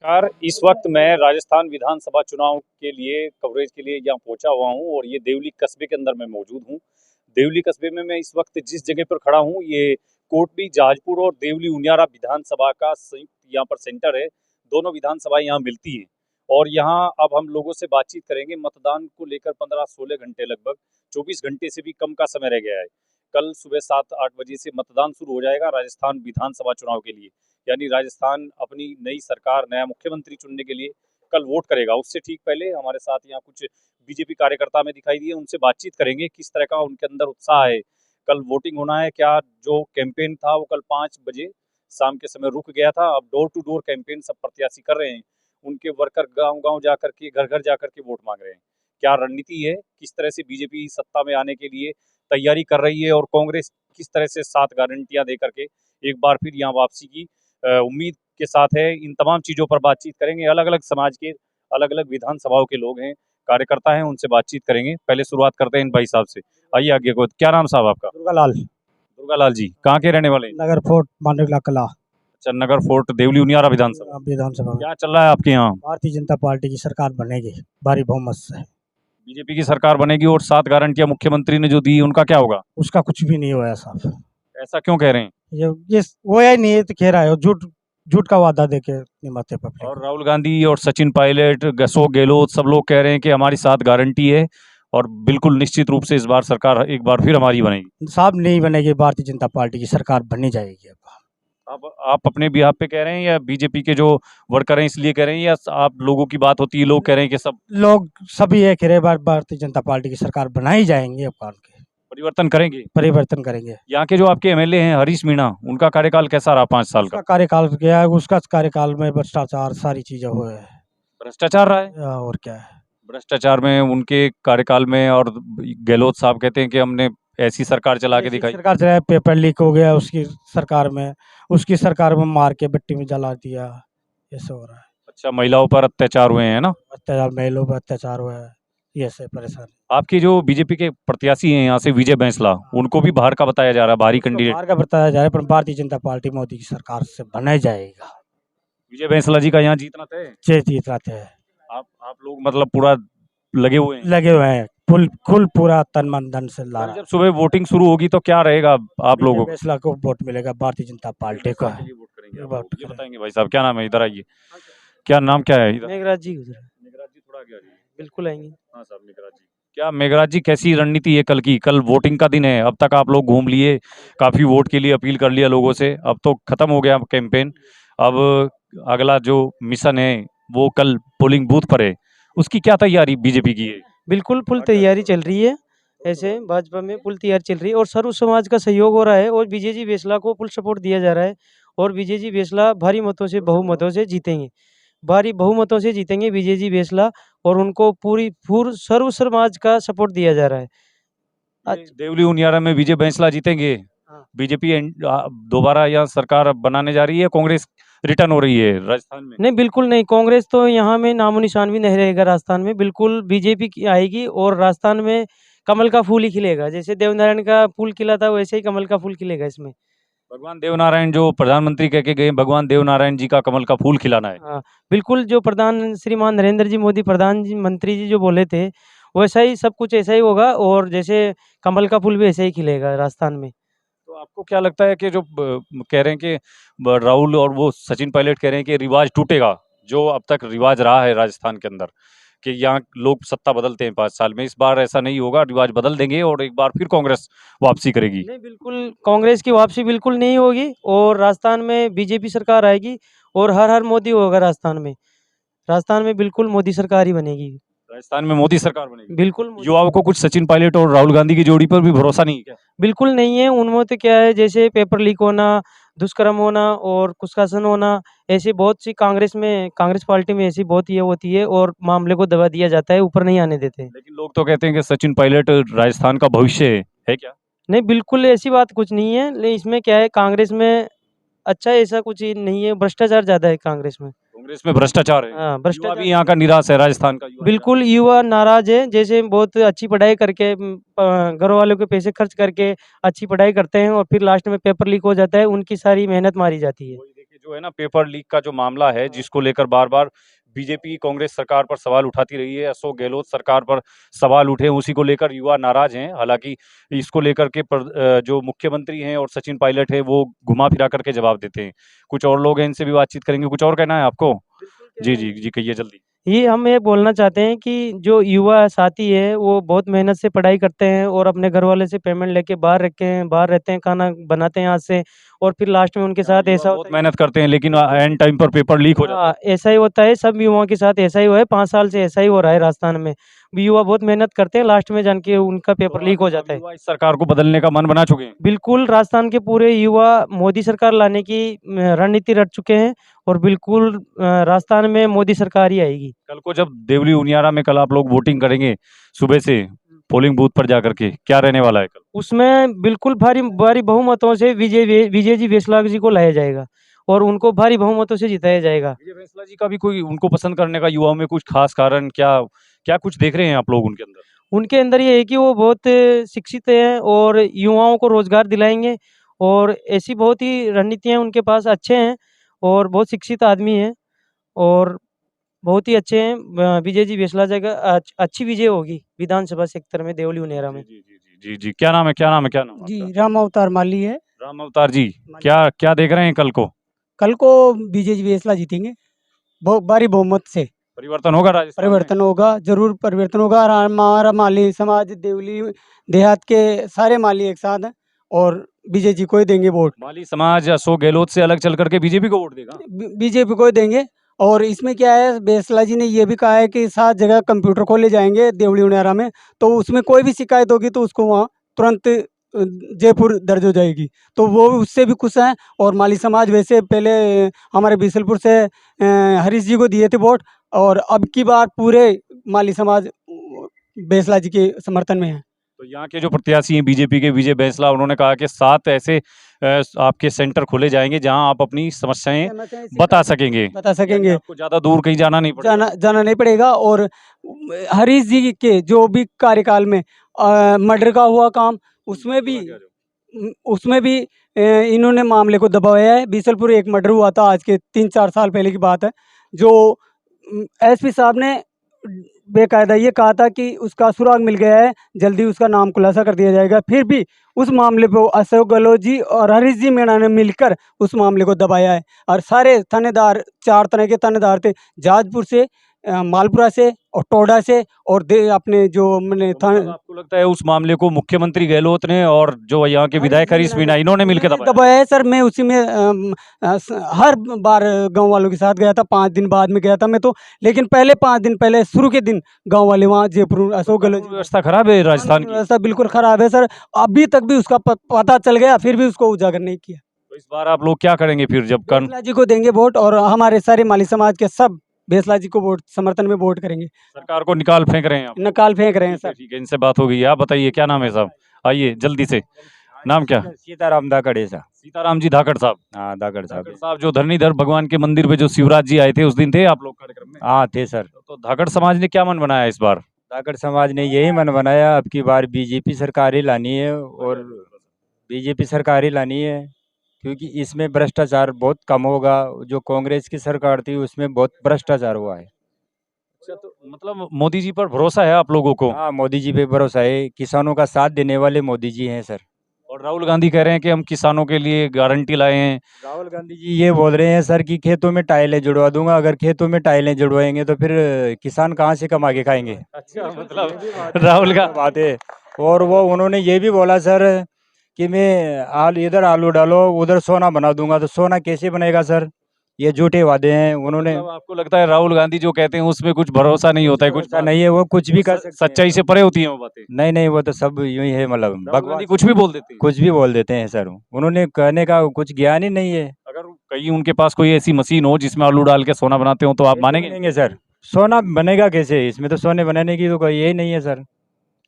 नमस्कार। इस वक्त मैं राजस्थान विधानसभा चुनाव के लिए कवरेज के लिए यहाँ पहुंचा हुआ हूँ और ये देवली कस्बे के अंदर मैं मौजूद हूँ। देवली कस्बे में मैं इस वक्त जिस जगह पर खड़ा हूँ ये कोटली जहाजपुर और देवली उनियारा विधानसभा का संयुक्त यहाँ पर सेंटर है। दोनों विधानसभाएं यहाँ मिलती हैं और यहाँ अब हम लोगों से बातचीत करेंगे। मतदान को लेकर 15-16 घंटे, लगभग 24 घंटे से भी कम का समय रह गया है। कल सुबह 7-8 बजे से मतदान शुरू हो जाएगा राजस्थान विधानसभा चुनाव के लिए। यानी राजस्थान अपनी नई सरकार, नया मुख्यमंत्री चुनने के लिए कल वोट करेगा। उससे ठीक पहले हमारे साथ यहाँ कुछ बीजेपी कार्यकर्ता में दिखाई दिए, उनसे बातचीत करेंगे किस तरह का उनके अंदर उत्साह है। कल वोटिंग होना है, क्या जो कैंपेन था वो कल 5 बजे शाम के समय रुक गया था, अब डोर टू डोर कैंपेन सब प्रत्याशी कर रहे हैं। उनके वर्कर गांव गांव जाकर के, घर घर जाकर के वोट मांग रहे हैं। क्या रणनीति है, किस तरह से बीजेपी सत्ता में आने के लिए तैयारी कर रही है और कांग्रेस किस तरह से 7 गारंटियां दे करके एक बार फिर यहाँ वापसी की उम्मीद के साथ है। इन तमाम चीज़ों पर बातचीत करेंगे। अलग अलग समाज के, अलग अलग विधानसभाओं के लोग हैं, कार्यकर्ता हैं, उनसे बातचीत करेंगे। पहले शुरुआत करते हैं इन भाई साहब से। आइए आगे को। क्या नाम साहब आपका? दुर्गालाल। दुर्गालाल जी, कहाँ के रहने वाले हैं? नगर फोर्ट मांडला कला अच्छा, नगर फोर्ट देवली उनियारा विधानसभा। विधानसभा में क्या चल रहा है आपके यहाँ? भारतीय जनता पार्टी की सरकार बनेगी भारी बहुमत से। बीजेपी की सरकार बनेगी और 7 गारंटियां मुख्यमंत्री ने जो दी उनका क्या होगा? उसका कुछ भी नहीं हुआ साहब। ऐसा क्यों कह रहे हैं? ये होया ही नहीं है तो कह रहा है, झूठ झूठ का वादा दे के निभाते पब्लिक और को। राहुल गांधी और सचिन पायलट, अशोक गहलोत, सब लोग कह रहे हैं कि हमारी 7 गारंटी है और बिल्कुल निश्चित रूप से इस बार सरकार एक बार फिर हमारी बनेगी। साहब नहीं बनेगी, भारतीय जनता पार्टी की सरकार बननी जाएगी। अब आप अपने बिहाफ पे कह रहे हैं या बीजेपी के जो वर्कर हैं इसलिए कह रहे हैं, या आप लोगों की बात होती है, लोग कह रहे हैं कि सब लोग सभी ये कह रहे हैं भारतीय जनता पार्टी की सरकार बनाई जाएंगे। अब कान के परिवर्तन करेंगे? परिवर्तन करेंगे। यहाँ के जो आपके एमएलए हैं हरीश मीणा, उनका कार्यकाल कैसा रहा 5 साल का? उसका कार्यकाल क्या है, उसका कार्यकाल में भ्रष्टाचार सारी चीजें हुए हैं। भ्रष्टाचार रहा है? और क्या है। भ्रष्टाचार में उनके कार्यकाल में, और गहलोत साहब कहते हैं कि हमने ऐसी सरकार चला के ऐसी दिखाई। सरकार चलाए, पेपर लीक हो गया उसकी सरकार में, उसकी सरकार में मार के मिट्टी में जला दिया। ये सब हो रहा है। अच्छा, महिलाओं पर अत्याचार हुए हैं ना? अत्याचार, महिलाओं पर अत्याचार हुआ है। ये से परेशान। आपके जो बीजेपी के प्रत्याशी हैं यहाँ से, विजय बैंसला, उनको भी बाहर का बताया जा रहा है, बाहरी कैंडिडेट। बाहर का बताया जा रहा है, पर भारतीय जनता पार्टी मोदी की सरकार से बनाया जाएगा। विजय बैंसला जी का यहाँ जीतना तय है? जय जीत रहते हैं। आप लोग मतलब पूरा लगे हुए हैं? लगे हुए हैं, कुल पूरा तन मन धन से ला रहा जब सुबह वोटिंग शुरू होगी तो क्या रहेगा आप लोगों को? फैसला को वोट मिलेगा भारतीय जनता पार्टी को। के लिए वोट करेंगे आप वोट लोग? ये करें। बताएंगे भाई साहब, क्या नाम है? इधर आइए। क्या नाम क्या है? इधर मेघराज जी गुजरे। मेघराज जी, थोड़ा आगे आ जाइए। बिल्कुल आएंगे। हाँ साहब, मेघराज जी। क्या मेघराज जी, कैसी रणनीति है कल की? कल वोटिंग का दिन है, अब तक आप लोग घूम लिए, काफी वोट के लिए अपील कर लिया लोगों से, अब तो खत्म हो गया कैंपेन। अब अगला जो मिशन है वो कल पोलिंग बूथ पर है, उसकी क्या तैयारी बीजेपी की है? बिल्कुल फुल तैयारी चल रही है। ऐसे भाजपा में फुल तैयारी चल रही है और सर्व समाज का सहयोग हो रहा है और विजय जी बेसला को फुल सपोर्ट दिया जा रहा है और विजय जी बेसला भारी मतों से, बहुमतों से जीतेंगे। भारी बहुमतों से जीतेंगे विजय जी बेसला और उनको पूर्ण सर्व समाज का सपोर्ट दिया जा रहा है। देवली उनियारा में विजय बैंसला जीतेंगे? हाँ। बीजेपी दोबारा यहाँ सरकार बनाने जा रही है, कांग्रेस रिटर्न हो रही है राजस्थान में? नहीं, बिल्कुल नहीं, कांग्रेस तो यहाँ में नामो निशान भी नहीं रहेगा राजस्थान में। बिल्कुल बीजेपी की आएगी और राजस्थान में कमल का फूल ही खिलेगा। जैसे देवनारायण का फूल खिला था वैसे ही कमल का फूल खिलेगा इसमें। भगवान देवनारायण जो प्रधानमंत्री कह के गए, भगवान देवनारायण जी का कमल का फूल खिलाना है। हाँ, बिल्कुल जो प्रधान श्रीमान नरेंद्र जी मोदी प्रधानमंत्री जी जो बोले थे वैसा ही सब कुछ ऐसा ही होगा और जैसे कमल का फूल भी ऐसे ही खिलेगा राजस्थान में। तो आपको क्या लगता है कि जो कह रहे हैं कि राहुल और वो सचिन पायलट कह रहे हैं कि रिवाज टूटेगा, जो अब तक रिवाज रहा है राजस्थान के अंदर कि यहाँ लोग सत्ता बदलते हैं 5 साल में, इस बार ऐसा नहीं होगा, रिवाज बदल देंगे और एक बार फिर कांग्रेस वापसी करेगी? नहीं, बिल्कुल कांग्रेस की वापसी बिल्कुल नहीं होगी और राजस्थान में बीजेपी सरकार आएगी और हर हर मोदी होगा राजस्थान में। राजस्थान में बिल्कुल मोदी सरकार ही बनेगी। राजस्थान में मोदी सरकार बनेगी? बिल्कुल युवाओं को कुछ सचिन पायलट और राहुल गांधी की जोड़ी पर भी भरोसा नहीं है क्या? बिल्कुल नहीं है। उनमें तो क्या है, जैसे पेपर लीक होना, दुष्कर्म होना और कुशासन होना, ऐसी बहुत सी कांग्रेस पार्टी में ऐसी बहुत ये होती है और मामले को दबा दिया जाता है, ऊपर नहीं आने देते। लेकिन लोग तो कहते हैं कि सचिन पायलट राजस्थान का भविष्य है क्या? नहीं, बिल्कुल ऐसी बात कुछ नहीं है। लेकिन इसमें क्या है, कांग्रेस में अच्छा ऐसा कुछ ही नहीं है, भ्रष्टाचार ज़्यादा है कांग्रेस में। कांग्रेस में भ्रष्टाचार है? हाँ, युवा भ्रष्टाचार भी यहाँ का निराश है, राजस्थान का युवा बिल्कुल युवा नाराज है। जैसे बहुत अच्छी पढ़ाई करके घर वालों के पैसे खर्च करके अच्छी पढ़ाई करते हैं और फिर लास्ट में पेपर लीक हो जाता है, उनकी सारी मेहनत मारी जाती है। वही देखिए, जो है ना पेपर लीक का जो मामला है, जिसको लेकर बार-बार बीजेपी कांग्रेस सरकार पर सवाल उठाती रही है, अशोक गहलोत सरकार पर सवाल उठे, उसी को लेकर युवा नाराज हैं। हालांकि इसको लेकर के जो मुख्यमंत्री हैं और सचिन पायलट है वो घुमा फिरा करके जवाब देते हैं। कुछ और लोग हैं, इनसे भी बातचीत करेंगे। कुछ और कहना है आपको? जी जी जी, कहिए जल्दी। ये हम ये बोलना चाहते हैं कि जो युवा साथी है वो बहुत मेहनत से पढ़ाई करते हैं और अपने घर वाले से पेमेंट लेके बाहर रखे हैं, बाहर रहते हैं, खाना बनाते हैं हाथ से, और फिर लास्ट में उनके साथ युवा ऐसा बहुत होता है। मेहनत करते हैं, लेकिन एंड टाइम पर पेपर लीक हो जाता है। हाँ, ऐसा ही होता है, सब युवाओं के साथ ऐसा ही हुआ है, 5 साल से ऐसा ही हो रहा है राजस्थान में। युवा बहुत मेहनत करते हैं, लास्ट में जान के उनका पेपर लीक हो जाता है। युवा इस सरकार को बदलने का मन बना चुके हैं। बिल्कुल, राजस्थान के पूरे युवा मोदी सरकार लाने की रणनीति रच चुके हैं और बिल्कुल राजस्थान में मोदी सरकार ही आएगी। कल को जब देवली उनियारा में कल आप लोग वोटिंग करेंगे सुबह से पोलिंग बूथ पर जाकर के, क्या रहने वाला है कल? उसमें बिल्कुल भारी भारी बहुमतों से विजय जी वेसला जी को लाया जाएगा और उनको भारी बहुमतों से जिताया जाएगा। विजय फैसला जी का भी कोई उनको पसंद करने का युवाओं में कुछ खास कारण क्या क्या कुछ देख रहे हैं आप लोग उनके अंदर? उनके अंदर ये है कि वो बहुत शिक्षित हैं और युवाओं को रोजगार दिलाएंगे, और ऐसी बहुत ही रणनीतियाँ उनके पास अच्छे हैं और बहुत शिक्षित आदमी हैं और बहुत ही अच्छे हैं। विजय जी वेसला जी का अच्छी विजय होगी विधानसभा क्षेत्र में देवली उनेरा में। जी जी जी जी जी, क्या नाम है, क्या नाम है, क्या नाम है जी आपका? राम अवतार माली है। राम अवतार जी, माली। क्या क्या देख रहे हैं कल को? कल को बीजेपी वेसला जीतेंगे बहुत भारी बहुमत से। परिवर्तन होगा राजस्थान में? परिवर्तन होगा, जरूर परिवर्तन होगा। और हमारा माली समाज देवली देहात के सारे माली एक साथ हैं और बीजेपी को ही देंगे वोट। माली समाज अशोक गहलोत से अलग चल करके बीजेपी को वोट देगा? बीजेपी को ही देंगे। और इसमें क्या है, बेसला जी ने ये भी कहा है कि 7 जगह कंप्यूटर खोले जाएंगे देवली उनियारा में, तो उसमें कोई भी शिकायत होगी तो उसको वहाँ तुरंत जयपुर दर्ज हो जाएगी, तो वो उससे भी खुश हैं। और माली समाज वैसे पहले हमारे बीसलपुर से हरीश जी को दिए थे वोट, और अब की बार पूरे माली समाज बेसला जी के समर्थन में है। तो यहाँ के जो प्रत्याशी हैं बीजेपी के विजय बैंसला, उन्होंने कहा कि 7 ऐसे आपके सेंटर खोले जाएंगे जहां आप अपनी समस्याएं बता सकेंगे। बता सकेंगे। आपको ज्यादा दूर कहीं जाना नहीं पड़ेगा। जाना नहीं पड़ेगा। और हरीश जी के जो भी कार्यकाल में मर्डर का हुआ काम, उसमें भी इन्होंने मामले को दबाया है। बीसलपुर एक मर्डर हुआ था, आज के 3-4 साल पहले की बात है, जो एसपी साहब ने बेकायदा ये कहा था कि उसका सुराग मिल गया है, जल्दी उसका नाम खुलासा कर दिया जाएगा। फिर भी उस मामले पे अशोक गहलोत जी और हरीश जी मीणा ने मिलकर उस मामले को दबाया है। और सारे थानेदार 4 तरह के थानेदार थे, जाजपुर से, मालपुरा से और टोडा से, और अपने जो मैंने तो मतलब आपको लगता है उस मामले को मुख्यमंत्री गहलोत ने और जो यहाँ के विधायक हरीश मीणा, इन्होंने मिलकर दबाया है? सर मैं उसी में हर बार गांव वालों के साथ गया था, 5 दिन बाद में गया था मैं तो, लेकिन पहले 5 दिन पहले शुरू के दिन गांव वाले वहाँ जयपुर अशोक गहलोत व्यवस्था खराब है राजस्थान की। व्यवस्था बिल्कुल खराब है सर, अभी तक भी उसका पता चल गया, फिर भी उसको उजागर नहीं किया। तो इस बार आप लोग क्या करेंगे फिर जब बेसला जी को देंगे वोट, और हमारे सारे माली समाज के सब बेसला जी को वोट समर्थन में वोट करेंगे। सरकार को निकाल फेंक रहे हैं आप? निकाल फेंक रहे हैं ठीक है, सर। ठीक है, इनसे बात हो गई है। आप बताइए क्या नाम है साहब? आइए जल्दी से, नाम क्या? सीताराम धाकड़े सा। सीताराम जी धाकड़ साहब। हाँ धाकड़ साहब। धाकड़ साहब जो धरणीधर भगवान के मंदिर पे जो शिवराज जी आए थे, उस दिन थे आप लोग कार्यक्रम में? हाँ थे सर। तो धाकड़ समाज ने क्या मन बनाया इस बार? धाकड़ समाज ने यही मन बनाया, अब की बार बीजेपी सरकार ही लानी है, और बीजेपी सरकार ही लानी है, क्योंकि इसमें भ्रष्टाचार बहुत कम होगा। जो कांग्रेस की सरकार थी उसमें बहुत भ्रष्टाचार हुआ है। अच्छा, तो मतलब मोदी जी पर भरोसा है आप लोगों को? हाँ मोदी जी पे भरोसा है, किसानों का साथ देने वाले मोदी जी हैं सर। और राहुल गांधी कह रहे हैं कि हम किसानों के लिए गारंटी लाए हैं। राहुल गांधी जी ये बोल रहे हैं सर कि खेतों में टाइलें जुड़वा दूंगा। अगर खेतों में टाइलें जुड़वाएंगे तो फिर किसान कहाँ से कमा के खाएंगे? अच्छा, मतलब राहुल का बात है। और वो उन्होंने ये भी बोला सर कि मैं इधर आलू डालो उधर सोना बना दूंगा, तो सोना कैसे बनेगा सर? ये झूठे वादे हैं उन्होंने। मतलब आपको लगता है राहुल गांधी जो कहते हैं उसमें कुछ भरोसा नहीं होता है? कुछ ऐसा नहीं है, वो कुछ भी कर सकते हैं। सच्चाई से परे होती हैं वो बातें? नहीं, वो तो सब यूं ही है, मतलब राहुल भगवान गांधी कुछ भी बोल देते हैं? कुछ भी बोल देते हैं सर। उन्होंने कहने का कुछ ज्ञान ही नहीं है। अगर कहीं उनके पास कोई ऐसी मशीन हो जिसमें आलू डाल के सोना बनाते हो तो आप मानेंगे? मानेंगे सर? सोना बनेगा कैसे? इसमें तो सोने बनाने की तो कोई यही नहीं है सर।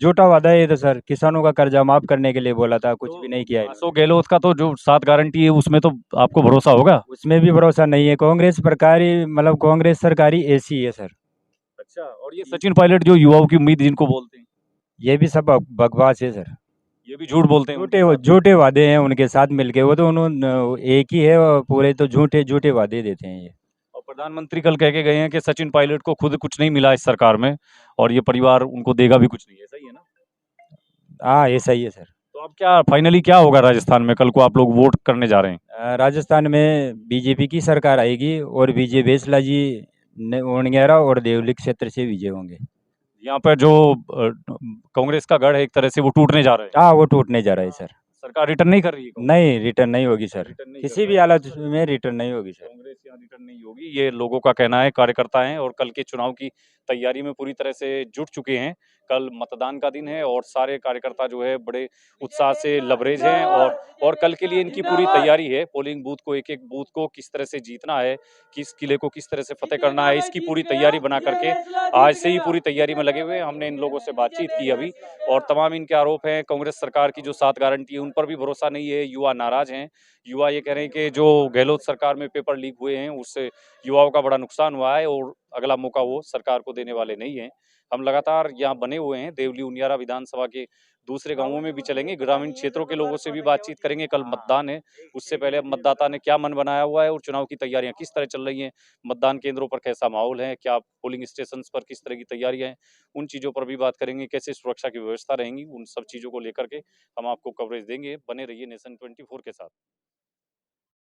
झूठा वादा है ये तो सर। किसानों का कर्जा माफ करने के लिए बोला था, कुछ भी नहीं किया है। अशोक गहलोत का तो जो 7 गारंटी है उसमें तो आपको भरोसा होगा? उसमें भी भरोसा नहीं है। कांग्रेस सरकारी, मतलब कांग्रेस सरकारी ऐसी है सर। अच्छा, और ये सचिन पायलट जो युवाओं की उम्मीद जिनको बोलते हैं? ये भी सब बकवास है सर। ये भी झूठ बोलते हैं उनके झूठे साथ। झूठे वादे हैं उनके साथ मिलके, वो तो उन्होंने एक ही है और पूरे तो झूठे झूठे वादे देते हैं ये। और प्रधानमंत्री कल कह के गए हैं कि सचिन पायलट को खुद कुछ नहीं मिला इस सरकार में और ये परिवार उनको देगा भी कुछ नहीं, ऐसा ही है ना? हाँ, ये सही है सर। तो अब क्या फाइनली क्या होगा राजस्थान में, कल को आप लोग वोट करने जा रहे हैं? राजस्थान में बीजेपी की सरकार आएगी और विजय बेसला जी ओणगेरा और देवली क्षेत्र से विजय होंगे। यहाँ पर जो कांग्रेस का गढ़ है एक तरह से वो टूटने जा रहा है। हाँ, वो टूटने जा रहा है सर। सरकार रिटर्न नहीं कर रही है कांग्रेस? नहीं, रिटर्न नहीं होगी सर। रिटर्न नहीं किसी कर भी रहा है। हालत में रिटर्न नहीं होगी सर। कांग्रेस यहाँ रिटर्न नहीं होगी, ये लोगों का कहना है, कार्यकर्ता हैं और कल के चुनाव की तैयारी में पूरी तरह से जुट चुके हैं। कल मतदान का दिन है और सारे कार्यकर्ता जो है बड़े उत्साह से लबरेज हैं और कल के लिए इनकी पूरी तैयारी है। पोलिंग बूथ को, एक एक बूथ को किस तरह से जीतना है, किस किले को किस तरह से फतेह करना है, इसकी पूरी तैयारी बना करके आज से ही पूरी तैयारी में लगे हुए हैं। हमने इन लोगों से बातचीत की अभी और तमाम इनके आरोप हैं। कांग्रेस सरकार की जो 7 गारंटी है उन पर भी भरोसा नहीं है। युवा नाराज हैं। युवा ये कह रहे हैं कि जो गहलोत सरकार में पेपर लीक हुए हैं उससे युवाओं का बड़ा नुकसान हुआ है और अगला मौका वो सरकार को देने वाले नहीं हैं। हम लगातार यहाँ बने हुए हैं, देवली उनियारा विधानसभा के दूसरे गांवों में भी चलेंगे, ग्रामीण क्षेत्रों के लोगों से भी बातचीत करेंगे। कल मतदान है, उससे पहले अब मतदाता ने क्या मन बनाया हुआ है और चुनाव की तैयारियां किस तरह चल रही हैं, मतदान केंद्रों पर कैसा माहौल है, क्या पोलिंग स्टेशन पर किस तरह की तैयारियां हैं, उन चीजों पर भी बात करेंगे। कैसे सुरक्षा की व्यवस्था रहेंगी, उन सब चीजों को लेकर के हम आपको कवरेज देंगे। बने रहिए नेशन 24 के साथ।